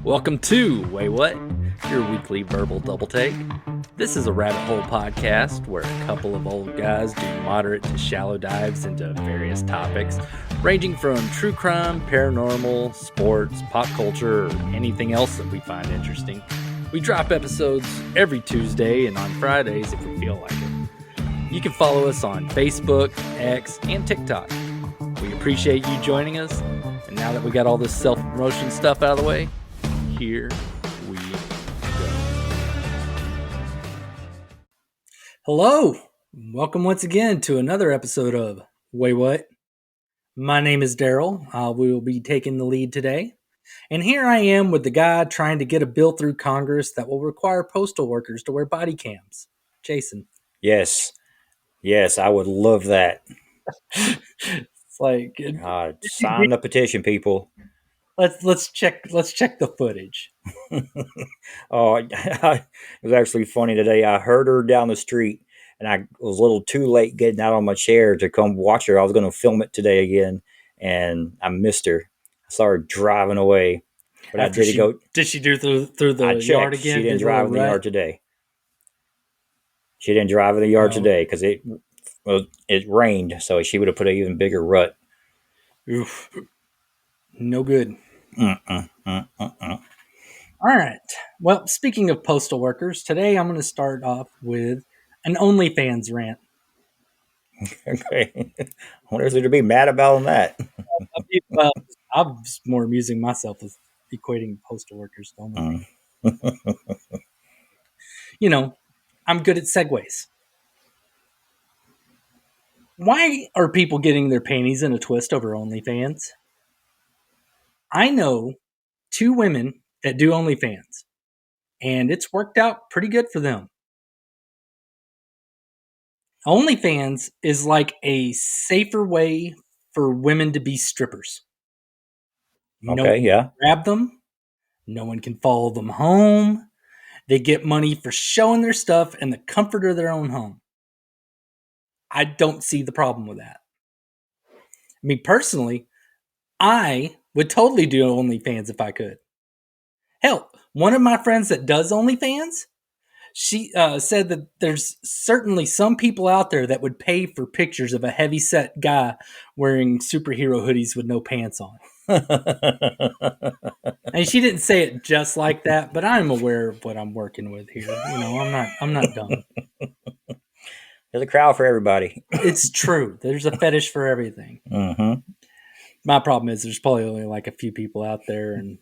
Welcome to WayWut, your weekly verbal double take. This is a rabbit hole podcast where a couple of old guys do moderate to shallow dives into various topics, ranging from true crime, paranormal, sports, pop culture, or anything else that we find interesting. We drop episodes every Tuesday and on Fridays if we feel like it. You can follow us on Facebook, X, and TikTok. We appreciate you joining us. And now that we got all this self-promotion stuff out of the way, here we go. Hello. Welcome once again to another episode of WayWut. My name is Daryl. We will be taking the lead today. And here I am with the guy trying to get a bill through Congress that will require postal workers to wear body cams. Jason. Yes, I would love that. It's like sign the petition, people. Let's check the footage. Oh, it was actually funny today. I heard her down the street, and I was a little too late getting out on my chair to come watch her. I was going to film it today again, and I missed her. I saw her driving away, but After I did go. Did she do through the yard again? She didn't drive in the yard today. She didn't drive in the yard today because it rained, so she would have put an even bigger rut. Oof. No good. All right. Well, speaking of postal workers, today I'm going to start off with an OnlyFans rant. Okay. I wonder if they'd be mad about that. Well, I'm just more amusing myself with equating postal workers to OnlyFans. You know, I'm good at segues. Why are people getting their panties in a twist over OnlyFans? I know two women that do OnlyFans, and it's worked out pretty good for them. OnlyFans is like a safer way for women to be strippers. No one can grab them. No one can follow them home. They get money for showing their stuff in the comfort of their own home. I don't see the problem with that. Me personally, I would totally do OnlyFans if I could. Hell, one of my friends that does OnlyFans, she said that there's certainly some people out there that would pay for pictures of a heavy-set guy wearing superhero hoodies with no pants on. And she didn't say it just like that, but I'm aware of what I'm working with here. You know, I'm not dumb. There's a crowd for everybody. It's true. There's a fetish for everything. Mm-hmm. My problem is there's probably only like a few people out there, and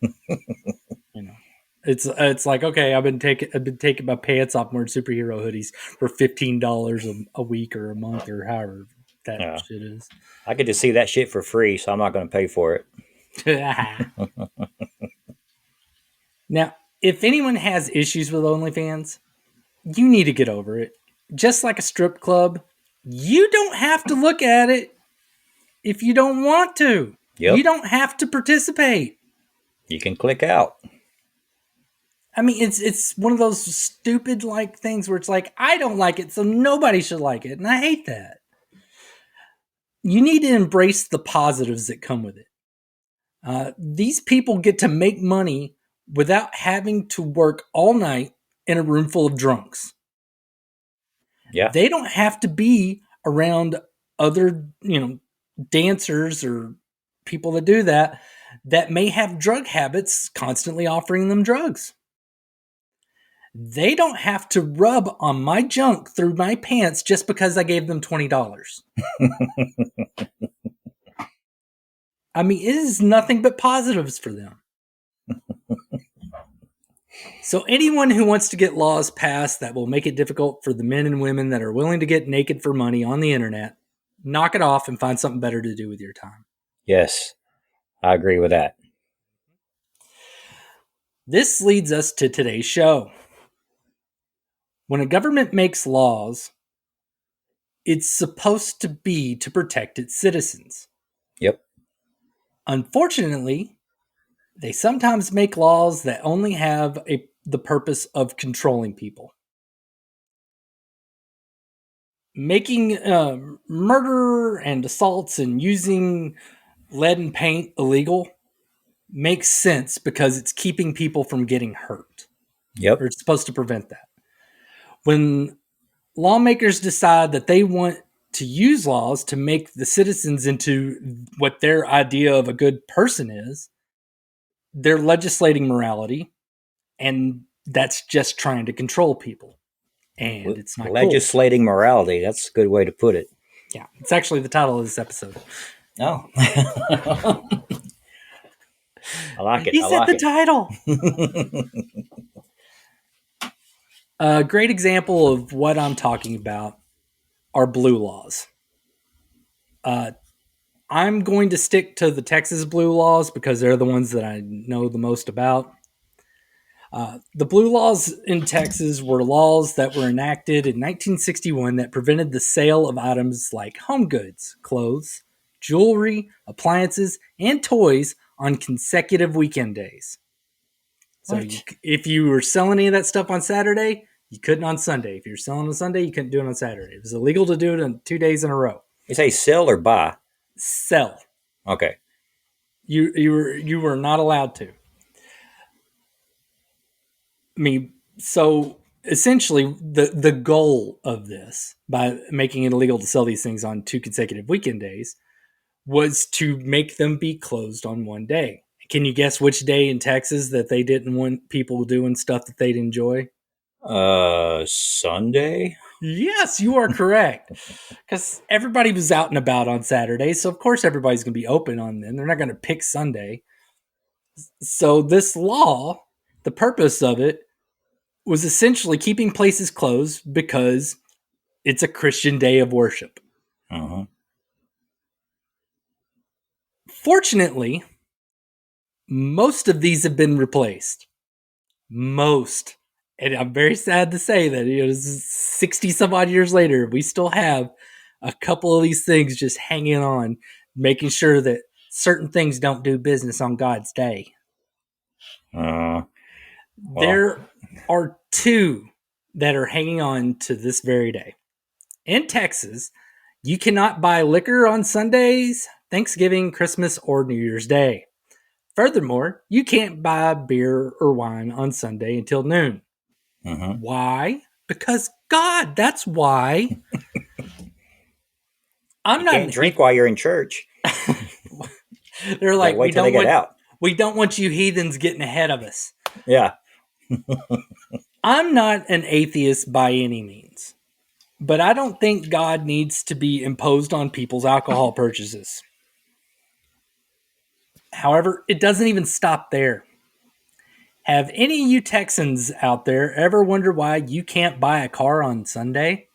you know, it's like, okay, I've been taking my pants off wearing superhero hoodies for $15 a week or a month or however that shit is. I get to see that shit for free, so I'm not going to pay for it. Now, if anyone has issues with OnlyFans, you need to get over it. Just like a strip club, you don't have to look at it if you don't want to. Yep. You don't have to participate. You can click out. I mean, it's one of those stupid like things where it's like, I don't like it, so nobody should like it. And I hate that. You need to embrace the positives that come with it. These people get to make money without having to work all night in a room full of drunks. Yeah. They don't have to be around other, dancers or people that do that may have drug habits constantly offering them drugs. They don't have to rub on my junk through my pants just because I gave them $20. I mean, it is nothing but positives for them. So anyone who wants to get laws passed that will make it difficult for the men and women that are willing to get naked for money on the internet, knock it off and find something better to do with your time. Yes, I agree with that. This leads us to today's show. When a government makes laws, it's supposed to be to protect its citizens. Yep. Unfortunately, they sometimes make laws that only have the purpose of controlling people. Making murder and assaults and using lead and paint illegal makes sense because it's keeping people from getting hurt. Yep. Or it's supposed to prevent that. When lawmakers decide that they want to use laws to make the citizens into what their idea of a good person is, they're legislating morality, and that's just trying to control people. And it's not legislating cool. Morality. That's a good way to put it. Yeah, it's actually the title of this episode. Oh. I like it. He said the title. A great example of what I'm talking about are blue laws. I'm going to stick to the Texas blue laws because they're the ones that I know the most about. The blue laws in Texas were laws that were enacted in 1961 that prevented the sale of items like home goods, clothes, jewelry, appliances, and toys on consecutive weekend days. So if you were selling any of that stuff on Saturday, you couldn't on Sunday. If you were selling on Sunday, you couldn't do it on Saturday. It was illegal to do it on 2 days in a row. You say sell or buy? Sell. Okay. You were not allowed to. I mean, so essentially the goal of this, by making it illegal to sell these things on 2 consecutive weekend days, was to make them be closed on one day. Can you guess which day in Texas that they didn't want people doing stuff that they'd enjoy? Sunday? Yes, you are correct. Because everybody was out and about on Saturday, so of course everybody's going to be open on them. They're not going to pick Sunday. So this law, the purpose of it was essentially keeping places closed because it's a Christian day of worship. Uh-huh. Fortunately, most of these have been replaced. Most. And I'm very sad to say that 60 some odd years later, we still have a couple of these things just hanging on, making sure that certain things don't do business on God's day. There are 2 that are hanging on to this very day. In Texas, you cannot buy liquor on Sundays, Thanksgiving, Christmas, or New Year's Day. Furthermore, you can't buy beer or wine on Sunday until noon. Uh-huh. Why? Because God, that's why. You can't drink while you're in church. They're like, wait till they get out. We don't want you heathens getting ahead of us. Yeah. I'm not an atheist by any means, but I don't think God needs to be imposed on people's alcohol purchases. However, it doesn't even stop there. Have any of you Texans out there ever wondered why you can't buy a car on Sunday?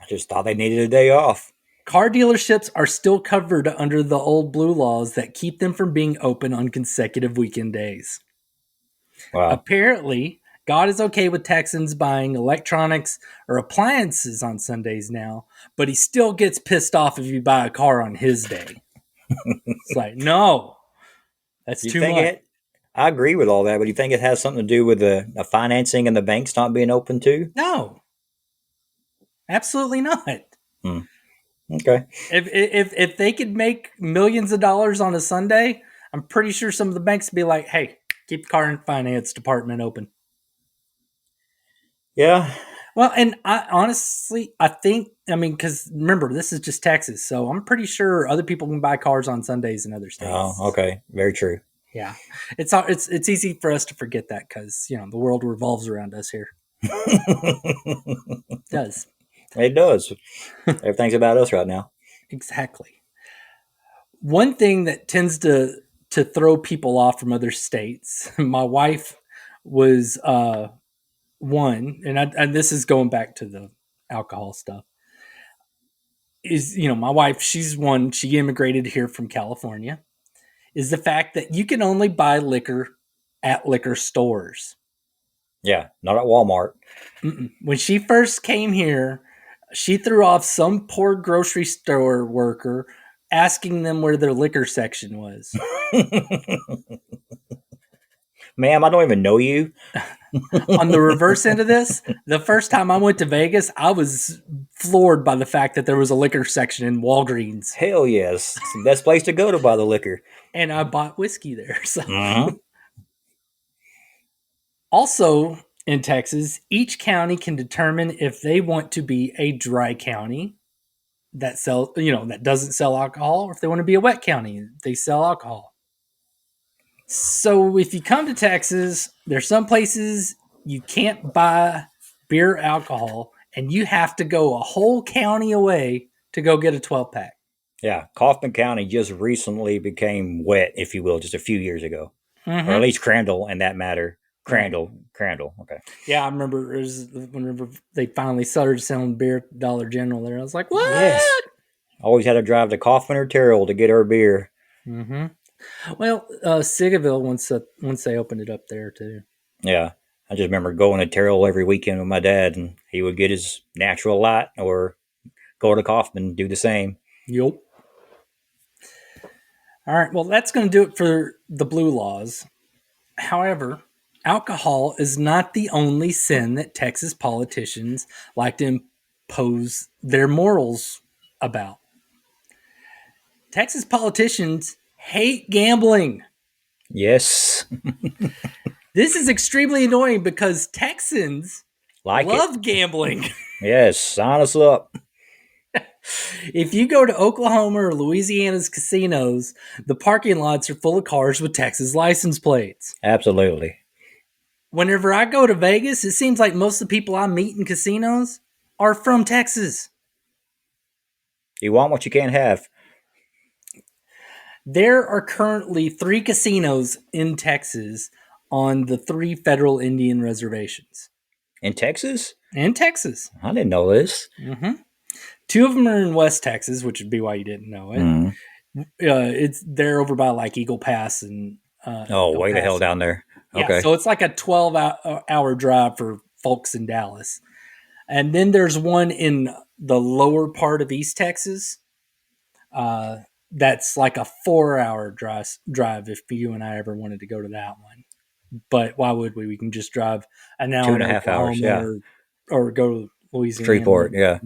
I just thought they needed a day off. Car dealerships are still covered under the old blue laws that keep them from being open on consecutive weekend days. Wow. Apparently, God is okay with Texans buying electronics or appliances on Sundays now, but he still gets pissed off if you buy a car on his day. It's like, no, that's too much. I agree with all that, but do you think it has something to do with the financing and the banks not being open too? No, absolutely not. Okay. If they could make millions of dollars on a Sunday, I'm pretty sure some of the banks would be like, hey, keep the car and finance department open. Yeah. Well, and I think, because remember, this is just Texas, so I'm pretty sure other people can buy cars on Sundays in other states. Oh, okay. Very true. Yeah. It's easy for us to forget that because, the world revolves around us here. It does. It does. Everything's about us right now. Exactly. One thing that tends to throw people off from other states, my wife was one, and this is going back to the alcohol stuff, is, my wife, she immigrated here from California, is the fact that you can only buy liquor at liquor stores. Yeah, not at Walmart. When she first came here, she threw off some poor grocery store worker asking them where their liquor section was. Ma'am, I don't even know you. On the reverse end of this, the first time I went to Vegas, I was floored by the fact that there was a liquor section in Walgreens. Hell yes. It's the best place to go to buy the liquor. And I bought whiskey there. So. Mm-hmm. Also in Texas, each county can determine if they want to be a dry county that that doesn't sell alcohol, or if they want to be a wet county, they sell alcohol. So if you come to Texas, there's some places you can't buy beer alcohol, and you have to go a whole county away to go get a 12-pack. Yeah, Kaufman County just recently became wet, if you will, just a few years ago. Mm-hmm. Or at least Crandall, in that matter. Crandall. Okay. Yeah, I remember whenever they finally started selling beer at Dollar General there. I was like, what? Yes. Always had to drive to Kaufman or Terrell to get our beer. Mm-hmm. Well, Sigaville, once they opened it up there, too. Yeah. I just remember going to Terrell every weekend with my dad, and he would get his natural light or go to Kaufman and do the same. Yep. All right, well, that's going to do it for the blue laws. However, alcohol is not the only sin that Texas politicians like to impose their morals about. Texas politicians hate gambling. Yes. This is extremely annoying because Texans love gambling. Yes, sign us up. If you go to Oklahoma or Louisiana's casinos, the parking lots are full of cars with Texas license plates. Absolutely. Whenever I go to Vegas, it seems like most of the people I meet in casinos are from Texas. You want what you can't have. There are currently 3 casinos in Texas on the 3 federal Indian reservations. In Texas? In Texas. I didn't know this. Mm-hmm. 2 of them are in West Texas, which would be why you didn't know it. Mm-hmm. They're over by like Eagle Pass and way the hell down there. Okay. Yeah, so it's like a 12-hour drive for folks in Dallas. And then there's one in the lower part of East Texas. That's like a 4-hour drive if you and I ever wanted to go to that one. But why would we? We can just drive an hour 2.5 hours, yeah. Or go to Louisiana. Shreveport, yeah.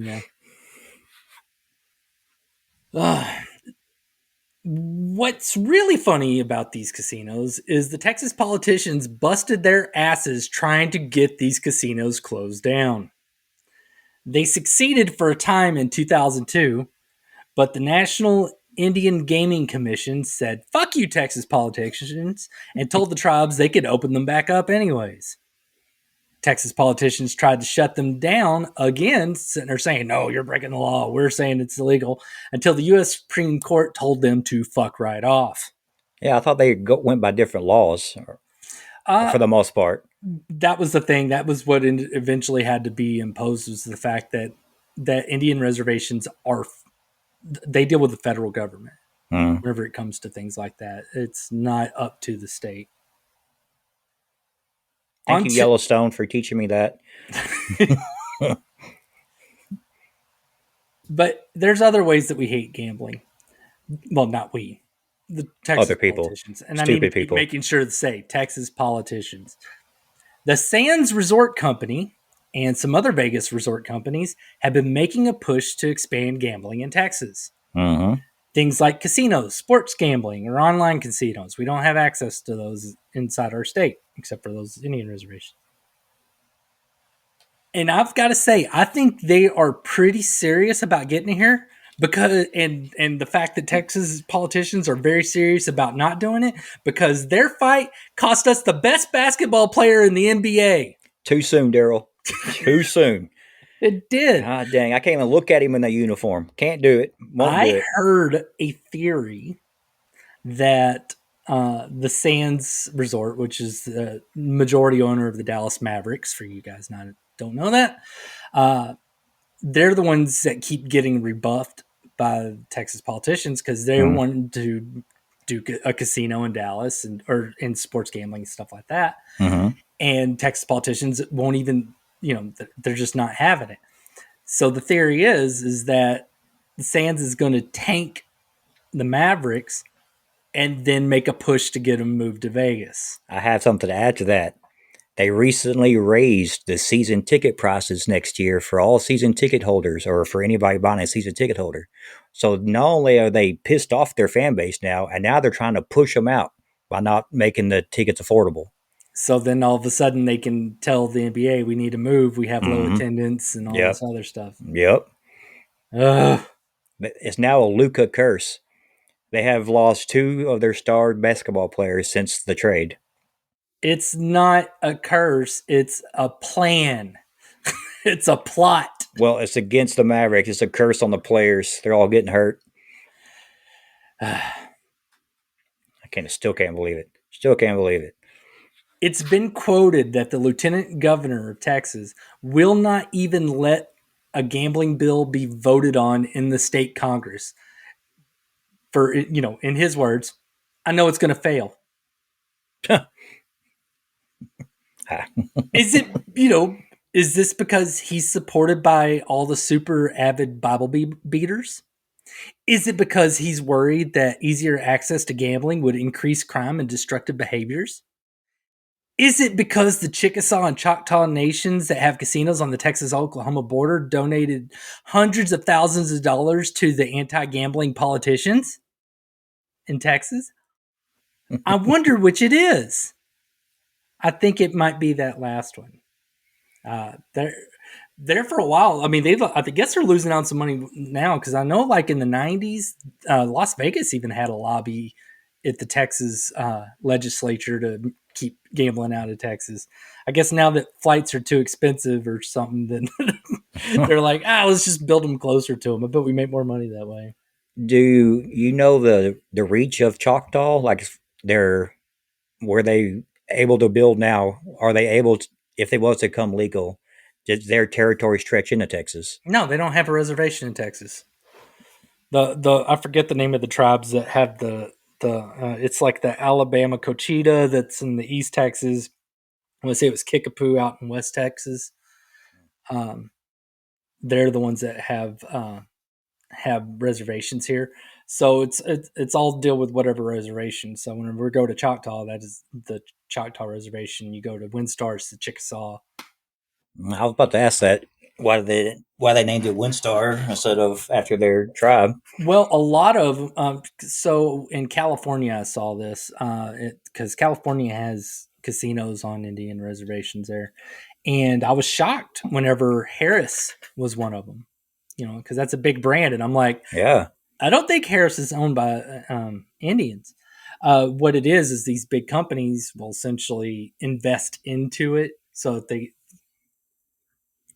What's really funny about these casinos is the Texas politicians busted their asses trying to get these casinos closed down. They succeeded for a time in 2002, but the National Indian Gaming Commission said, "Fuck you, Texas politicians," and told the tribes they could open them back up anyways. Texas politicians tried to shut them down again, sitting there saying, "No, you're breaking the law. We're saying it's illegal," until the U.S. Supreme Court told them to fuck right off. Yeah, I thought they went by different laws for the most part. That was the thing. That was what eventually had to be imposed, was the fact that Indian reservations they deal with the federal government whenever it comes to things like that. It's not up to the state. Thank you, Yellowstone, for teaching me that. But there's other ways that we hate gambling. Well, not we. The Texas other people. Politicians. And stupid I mean, people. Making sure to say Texas politicians. The Sands Resort Company and some other Vegas resort companies have been making a push to expand gambling in Texas. Mm-hmm. Things like casinos, sports gambling, or online casinos. We don't have access to those inside our state, except for those Indian reservations. And I've got to say, I think they are pretty serious about getting here, because and the fact that Texas politicians are very serious about not doing it, because their fight cost us the best basketball player in the NBA. Too soon, Daryl. Too soon. It did. Ah, dang. I can't even look at him in that uniform. Can't do it. I heard a theory that the Sands Resort, which is the majority owner of the Dallas Mavericks, for you guys don't know that, they're the ones that keep getting rebuffed by Texas politicians because they wanted to do a casino in Dallas or in sports gambling and stuff like that. Mm-hmm. And Texas politicians won't even, they're just not having it. So the theory is that the Sands is going to tank the Mavericks and then make a push to get them moved to Vegas. I have something to add to that. They recently raised the season ticket prices next year for all season ticket holders or for anybody buying a season ticket holder. So not only are they pissed off their fan base now, and now they're trying to push them out by not making the tickets affordable. So then all of a sudden they can tell the NBA we need to move. We have low attendance and all this other stuff. Yep. Ugh. It's now a Luka curse. They have lost 2 of their star basketball players since the trade. It's not a curse. It's a plan. It's a plot. Well, it's against the Mavericks. It's a curse on the players. They're all getting hurt. Still can't believe it. Still can't believe it. It's been quoted that the lieutenant governor of Texas will not even let a gambling bill be voted on in the state Congress. For, in his words, I know it's going to fail. Is it, is this because he's supported by all the super avid Bible beaters? Is it because he's worried that easier access to gambling would increase crime and destructive behaviors? Is it because the Chickasaw and Choctaw nations that have casinos on the Texas-Oklahoma border donated hundreds of thousands of dollars to the anti-gambling politicians in Texas? I wonder which it is. I think it might be that last one. There for a while. I mean, I guess they're losing out some money now because I know, like in the '90s, Las Vegas even had a lobby at the Texas legislature to keep gambling out of Texas. I guess now that flights are too expensive or something, then they're like, let's just build them closer to them. I bet we make more money that way. Do you know the reach of Choctaw? Like, were they able to build now? Are they able to, if they was to come legal, does their territory stretch into Texas? No, they don't have a reservation in Texas. The I forget the name of the tribes that have the it's like the Alabama Cochita that's in the East Texas. I want to say it was Kickapoo out in West Texas. They're the ones that have reservations here. So it's all deal with whatever reservation. So whenever we go to Choctaw, that is the Choctaw reservation. You go to Windstar, it's the Chickasaw. I was about to ask that. Why they named it Windstar instead of after their tribe? Well, a lot of so in California, I saw this because California has casinos on Indian reservations there, and I was shocked whenever Harris was one of them. Because that's a big brand, and I'm like, yeah, I don't think Harris is owned by Indians. What it is these big companies will essentially invest into it so that they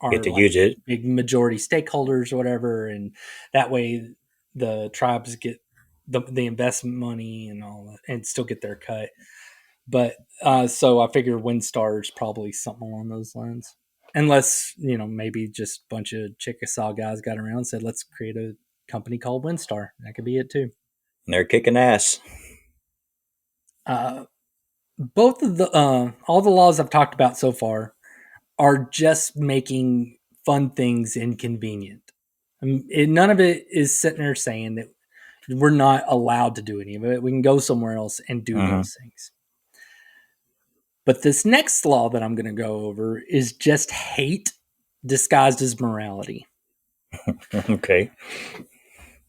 are get to use it. Big majority stakeholders or whatever, and that way the tribes get the investment money and all that, and still get their cut. But so I figure Windstar is probably something along those lines, unless maybe just a bunch of Chickasaw guys got around and said, let's create a company called Windstar. That could be it too. And they're kicking ass. Both of the all the laws I've talked about so far are just making fun things inconvenient. None of it is sitting there saying that we're not allowed to do any of it. We can go somewhere else and do those things. But this next law that I'm going to go over is just hate disguised as morality. Okay.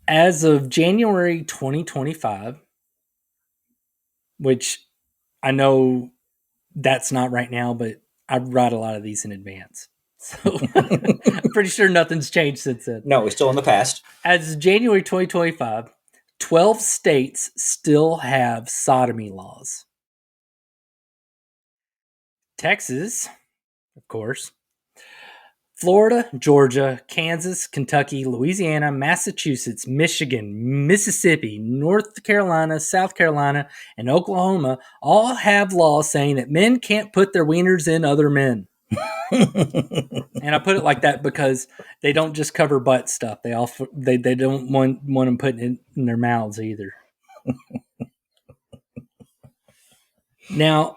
As of January 2025, which I know that's not right now, but I write a lot of these in advance. So I'm pretty sure nothing's changed since then. No, it's still in the past. As of January 2025, 12 states still have sodomy laws. Texas, of course, Florida, Georgia, Kansas, Kentucky, Louisiana, Massachusetts, Michigan, Mississippi, North Carolina, South Carolina, and Oklahoma all have laws saying that men can't put their wieners in other men. And I put it like that because they don't just cover butt stuff. They don't want them putting it in their mouths either. Now,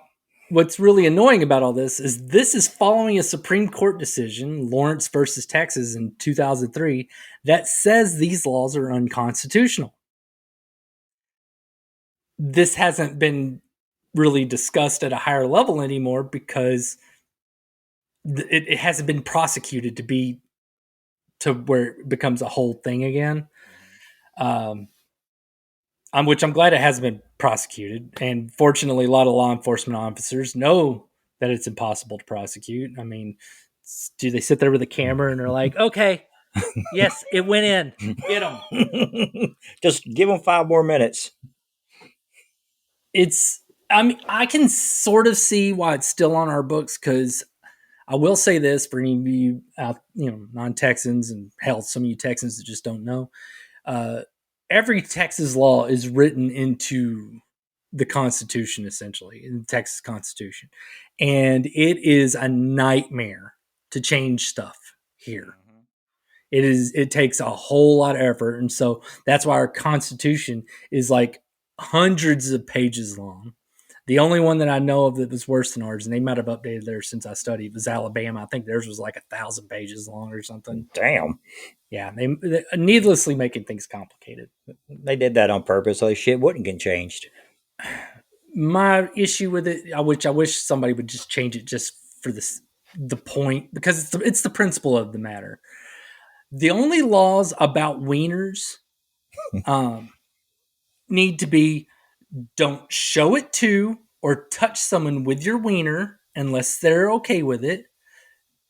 what's really annoying about all this is following a Supreme Court decision, Lawrence versus Texas in 2003, that says these laws are unconstitutional. This hasn't been really discussed at a higher level anymore because it hasn't been prosecuted to where it becomes a whole thing again. Which I'm glad it hasn't been prosecuted. And fortunately, a lot of law enforcement officers know that it's impossible to prosecute. I mean, do they sit there with a camera and they're like, okay, yes, it went in. Get them. Just give them 5 more minutes. I mean, I can sort of see why it's still on our books because I will say this for any of you out, non-Texans and hell, some of you Texans that just don't know. Every Texas law is written into the Constitution, essentially, in the Texas Constitution. And it is a nightmare to change stuff here. It takes a whole lot of effort. And so that's why our Constitution is like hundreds of pages long. The only one that I know of that was worse than ours, and they might have updated theirs since I studied, was Alabama. I think theirs was like 1,000 pages long or something. Damn. Yeah, they needlessly making things complicated. They did that on purpose so the shit wouldn't get changed. My issue with it, I wish somebody would just change it just for the point, because it's the principle of the matter. The only laws about wieners need to be: don't show it to or touch someone with your wiener unless they're okay with it.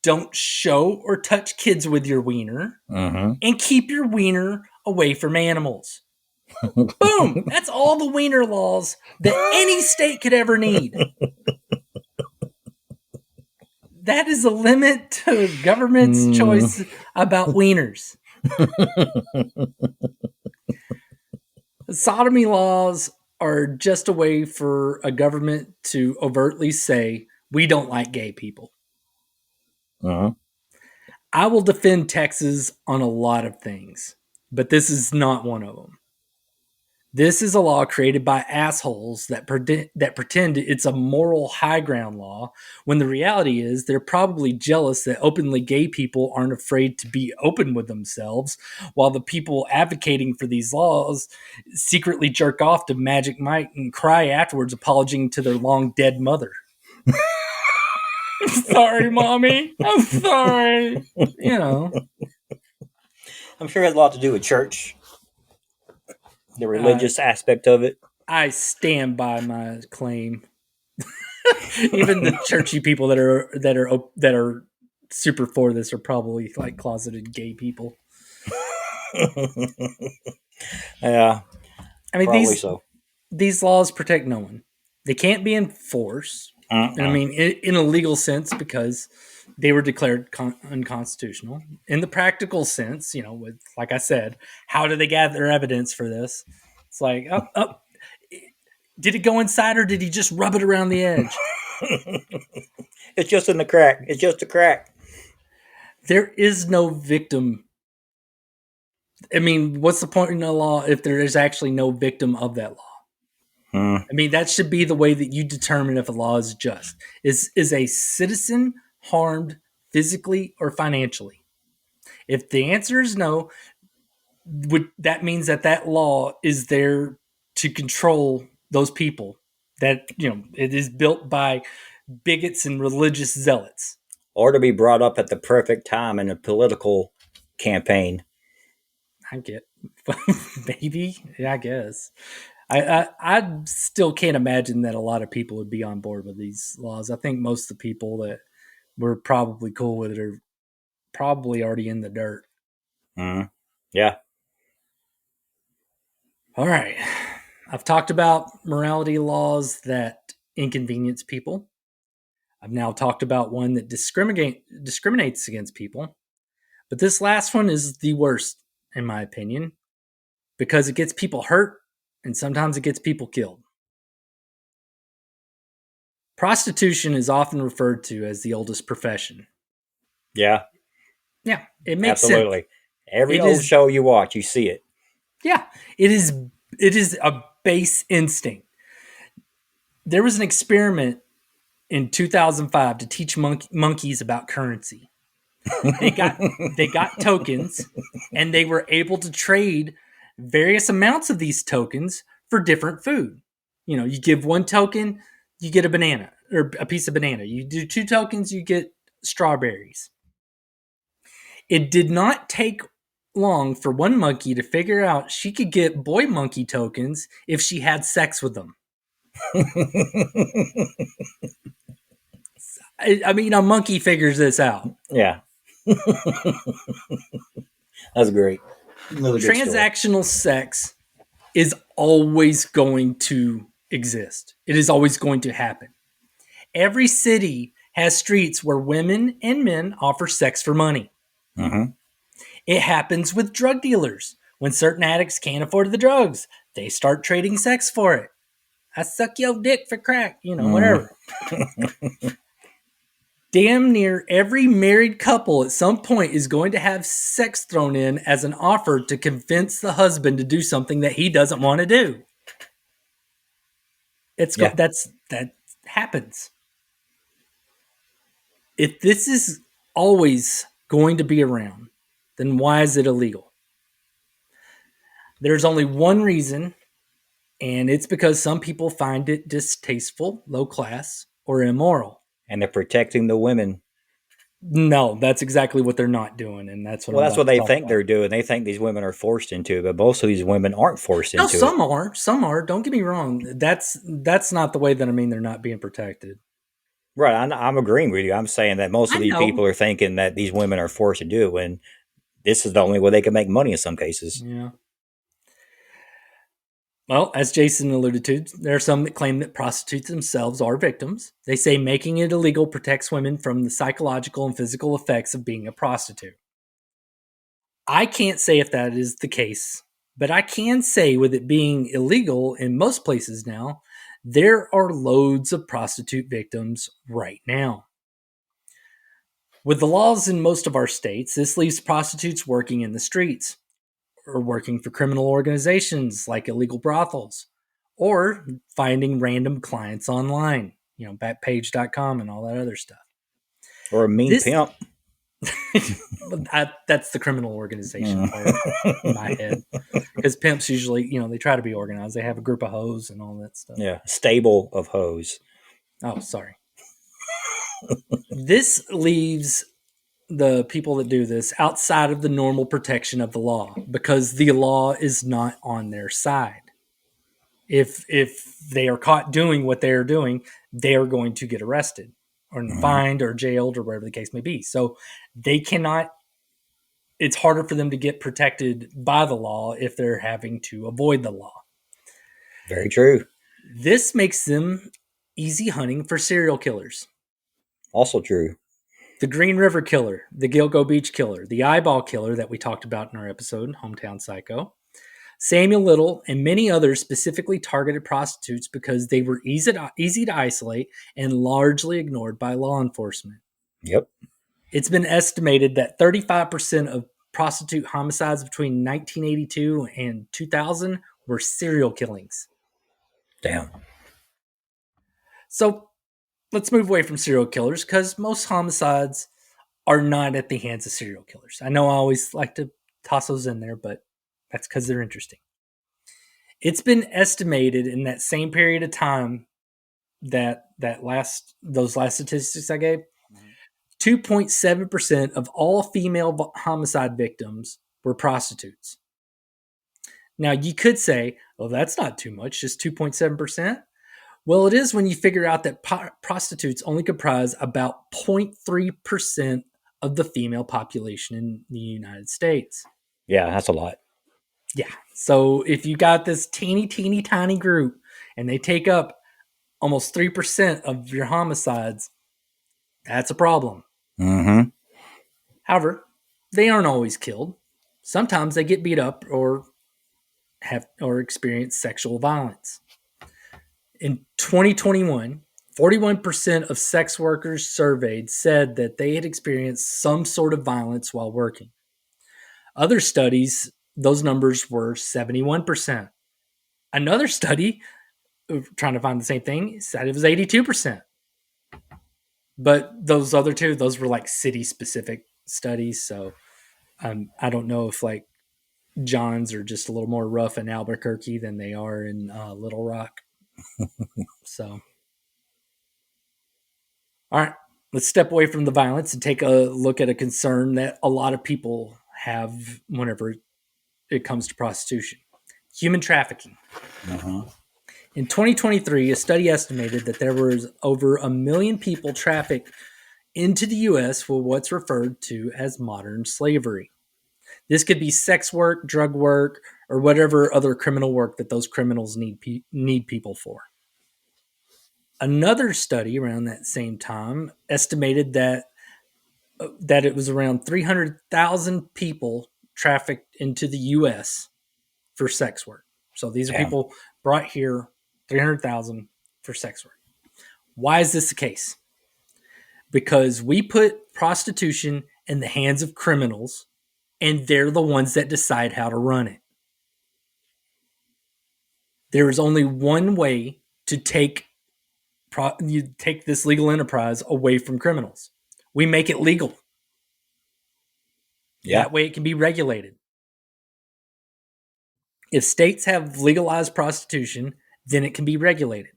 Don't show or touch kids with your wiener. And keep your wiener away from animals. Boom! That's all the wiener laws that any state could ever need. That is a limit to government's choice about wieners. Sodomy laws are just a way for a government to overtly say, we don't like gay people. I will defend Texas on a lot of things, but this is not one of them. This is a law created by assholes that pretend it's a moral high ground law, when the reality is they're probably jealous that openly gay people aren't afraid to be open with themselves, while the people advocating for these laws secretly jerk off to Magic Mike and cry afterwards, apologizing to their long dead mother. I'm sorry, Mommy. I'm sorry. I'm sure it has a lot to do with church. The religious aspect of it. I stand by my claim. Even the churchy people that are super for this are probably like closeted gay people. Yeah, I mean these laws protect no one. They can't be enforced. And I mean, in a legal sense, because they were declared unconstitutional. In the practical sense, with, like I said, how do they gather evidence for this? It's like, did it go inside or did he just rub it around the edge? It's just in the crack. It's just a crack. There is no victim. I mean, what's the point in the law if there is actually no victim of that law? I mean, that should be the way that you determine if a law is just. Is a citizen harmed physically or financially? If the answer is no, that means that law is there to control those people. That, it is built by bigots and religious zealots. Or to be brought up at the perfect time in a political campaign. I get maybe, yeah, I guess. I still can't imagine that a lot of people would be on board with these laws. I think most of the people that were probably cool with it are probably already in the dirt. Yeah. All right. I've talked about morality laws that inconvenience people. I've now talked about one that discriminates against people. But this last one is the worst, in my opinion, because it gets people hurt and sometimes it gets people killed. Prostitution is often referred to as the oldest profession. Yeah. Yeah, it makes absolutely sense. Every old show you watch, you see it. Yeah, it is a base instinct. There was an experiment in 2005 to teach monkeys about currency. They got tokens, and they were able to trade various amounts of these tokens for different food. You give one token, you get a banana or a piece of banana. You do 2 tokens, you get strawberries. It did not take long for one monkey to figure out she could get boy monkey tokens if she had sex with them. I mean, a monkey figures this out. Yeah. That's great. Another good story. Transactional sex is always going to exist. It is always going to happen. Every city has streets where women and men offer sex for money. Mm-hmm. It happens with drug dealers. When certain addicts can't afford the drugs, they start trading sex for it. I suck your dick for crack, whatever. Damn near every married couple at some point is going to have sex thrown in as an offer to convince the husband to do something that he doesn't want to do. That happens. If this is always going to be around, then why is it illegal? There's only one reason, and it's because some people find it distasteful, low class, or immoral. And they're protecting the women. No, that's exactly what they're not doing, and that's what. Well, that's what they think they're doing. They think these women are forced into it, but most of these women aren't forced into it. No, some are. Some are. Don't get me wrong. That's not the way that I mean they're not being protected. Right, I'm agreeing with you. I'm saying that most of these people are thinking that these women are forced to do it when this is the only way they can make money in some cases. Yeah. Well, as Jason alluded to, there are some that claim that prostitutes themselves are victims. They say making it illegal protects women from the psychological and physical effects of being a prostitute. I can't say if that is the case, but I can say with it being illegal in most places now, there are loads of prostitute victims right now. With the laws in most of our states, this leaves prostitutes working in the streets, or working for criminal organizations like illegal brothels, or finding random clients online, Backpage.com and all that other stuff. Or a mean pimp. That's the criminal organization part in my head. Because pimps usually, they try to be organized. They have a group of hoes and all that stuff. Yeah, stable of hoes. Oh, sorry. This leaves the people that do this outside of the normal protection of the law because the law is not on their side. If they are caught doing what they're doing, they are going to get arrested or fined or jailed or whatever the case may be. So they cannot, it's harder for them to get protected by the law if they're having to avoid the law. Very true. This makes them easy hunting for serial killers. Also true. The Green River Killer, the Gilgo Beach Killer, the Eyeball Killer that we talked about in our episode, Hometown Psycho, Samuel Little, and many others specifically targeted prostitutes because they were easy to isolate and largely ignored by law enforcement. Yep. It's been estimated that 35% of prostitute homicides between 1982 and 2000 were serial killings. Damn. So let's move away from serial killers because most homicides are not at the hands of serial killers. I know I always like to toss those in there, but that's because they're interesting. It's been estimated in that same period of time those last statistics I gave, 2.7% of all female homicide victims were prostitutes. Now you could say, "Oh, that's not too much, just 2.7%." Well, it is when you figure out that prostitutes only comprise about 0.3% of the female population in the United States. Yeah, that's a lot. Yeah. So if you got this teeny, teeny, tiny group and they take up almost 3% of your homicides, that's a problem. Mm-hmm. However, they aren't always killed. Sometimes they get beat up or experience sexual violence. In 2021, 41% of sex workers surveyed said that they had experienced some sort of violence while working. Other studies, those numbers were 71%. Another study, trying to find the same thing, said it was 82%. But those other two, those were like city-specific studies. So I don't know if like Johns are just a little more rough in Albuquerque than they are in Little Rock. So, all right, let's step away from the violence and take a look at a concern that a lot of people have whenever it comes to prostitution: human trafficking. Uh-huh. In 2023, a study estimated that there was over 1 million people trafficked into the U.S. for what's referred to as modern slavery. This could be sex work, drug work, or whatever other criminal work that those criminals need people for. Another study around that same time estimated that it was around 300,000 people trafficked into the U.S. for sex work. So these are people brought here, 300,000 for sex work. Why is this the case? Because we put prostitution in the hands of criminals, and they're the ones that decide how to run it. There is only one way to take this legal enterprise away from criminals. We make it legal. Yeah. That way it can be regulated. If states have legalized prostitution, then it can be regulated.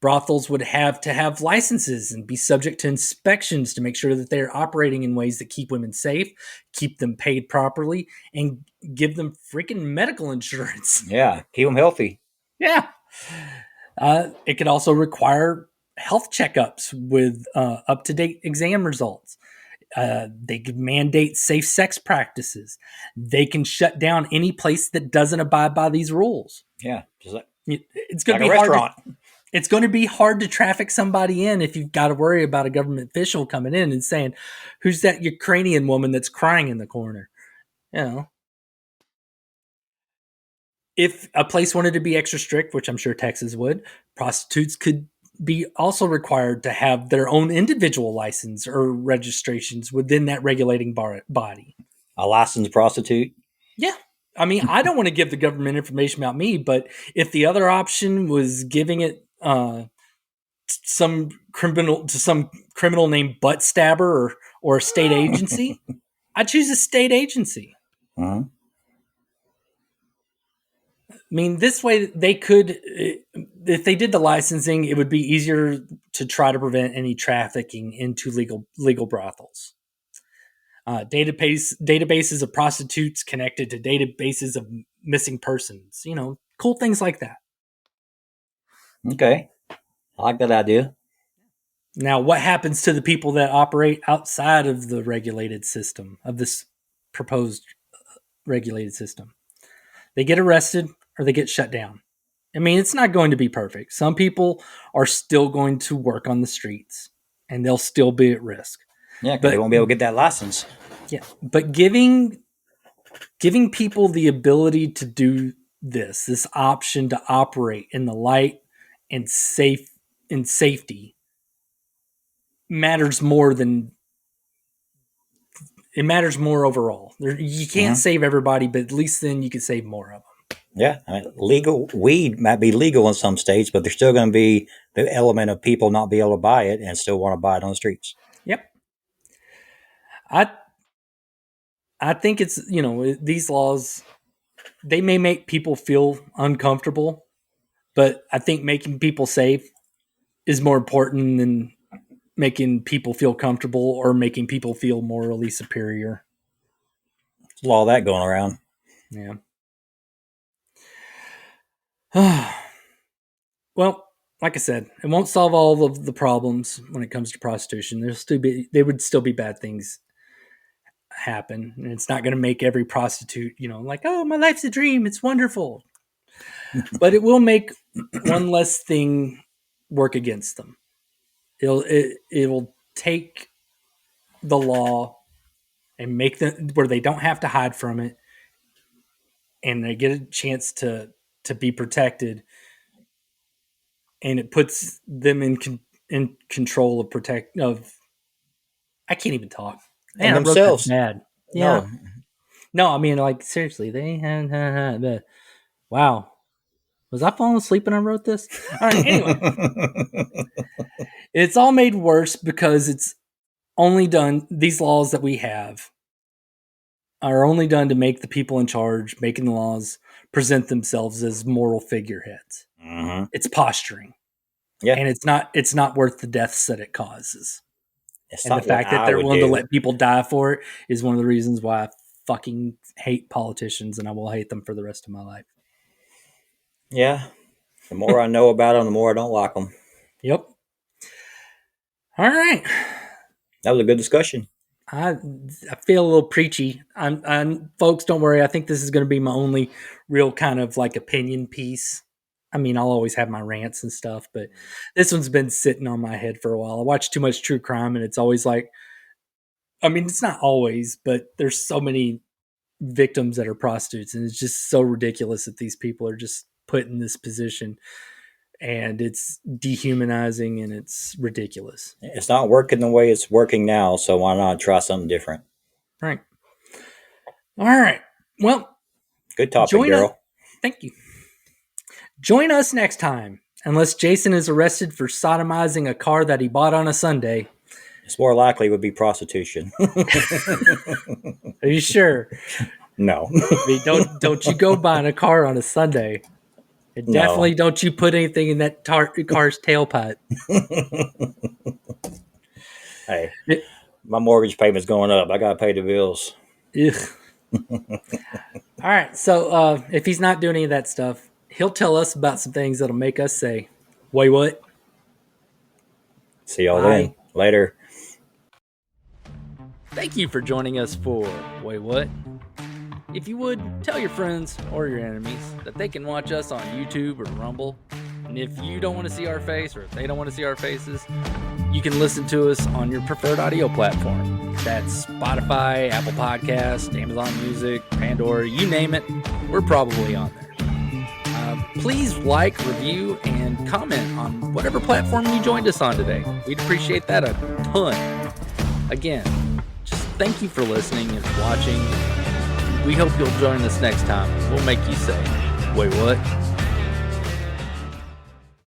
Brothels would have to have licenses and be subject to inspections to make sure that they're operating in ways that keep women safe, keep them paid properly, and give them freaking medical insurance. Yeah, keep them healthy. Yeah. It could also require health checkups with up-to-date exam results. They could mandate safe sex practices. They can shut down any place that doesn't abide by these rules. Yeah, just like it's going like to be a restaurant. It's going to be hard to traffic somebody in if you've got to worry about a government official coming in and saying, "Who's that Ukrainian woman that's crying in the corner?" You know, if a place wanted to be extra strict, which I'm sure Texas would, prostitutes could be also required to have their own individual license or registrations within that regulating body. A licensed prostitute? Yeah. I mean, I don't want to give the government information about me, but if the other option was giving it some criminal named Butt Stabber or a state agency, I'd choose a state agency. Uh-huh. I mean, this way they could, if they did the licensing, it would be easier to try to prevent any trafficking into legal brothels. Databases of prostitutes connected to databases of missing persons. You know, cool things like that. Okay, I like that idea. Now, what happens to the people that operate outside of the regulated system, of this proposed regulated system? They get arrested or they get shut down. I mean, it's not going to be perfect. Some people are still going to work on the streets and they'll still be at risk. Yeah, because they won't be able to get that license. Yeah, but giving people the ability to do this option to operate in the light and safety matters more overall. You can't save everybody, but at least then you can save more of them. Yeah, I mean, legal weed might be legal in some states, but there's still going to be the element of people not be able to buy it and still want to buy it on the streets. Yep. I think it's, these laws, they may make people feel uncomfortable, but I think making people safe is more important than making people feel comfortable or making people feel morally superior. There's a lot of that going around. Yeah. Well, like I said, it won't solve all of the problems when it comes to prostitution. There would still be bad things happen, and it's not going to make every prostitute, like, oh, my life's a dream, it's wonderful. But it will make one less thing work against them. It will take the law and make them where they don't have to hide from it, and they get a chance to be protected, and it puts them in control of I can't even talk. Man, and themselves. Bad. Yeah. No, I mean, like, seriously, wow. Was I falling asleep when I wrote this? All right, anyway. It's all made worse because it's only done, these laws that we have are only done to make the people in charge making the laws present themselves as moral figureheads. It's posturing. Yeah. And it's not worth the deaths that it causes. It's and the fact that they're willing to let people die for it is one of the reasons why I fucking hate politicians, and I will hate them for the rest of my life. Yeah. The more I know about them, the more I don't like them. Yep. All right. That was a good discussion. I feel a little preachy. I'm folks, don't worry. I think this is going to be my only real kind of like opinion piece. I mean, I'll always have my rants and stuff, but this one's been sitting on my head for a while. I watch too much true crime, and it's always like, I mean, it's not always, but there's so many victims that are prostitutes, and it's just so ridiculous that these people are just put in this position, and it's dehumanizing and it's ridiculous. It's not working the way it's working now, so why not try something different? Right. All right. Well, good topic, Daryl. Thank you. Join us next time, unless Jason is arrested for sodomizing a car that he bought on a Sunday. It's more likely it would be prostitution. Are you sure? No. I mean, don't you go buying a car on a Sunday. And definitely don't you put anything in that car's tailpipe. Hey, my mortgage payment's going up. I got to pay the bills. All right. So if he's not doing any of that stuff, he'll tell us about some things that'll make us say, WayWut. See y'all then. Later. Thank you for joining us for WayWut. If you would, tell your friends or your enemies that they can watch us on YouTube or Rumble. And if you don't want to see our face, or if they don't want to see our faces, you can listen to us on your preferred audio platform. That's Spotify, Apple Podcasts, Amazon Music, Pandora, you name it, we're probably on there. Please like, review, and comment on whatever platform you joined us on today. We'd appreciate that a ton. Again, just thank you for listening and watching. We hope you'll join us next time. We'll make you say, "Wait, what?"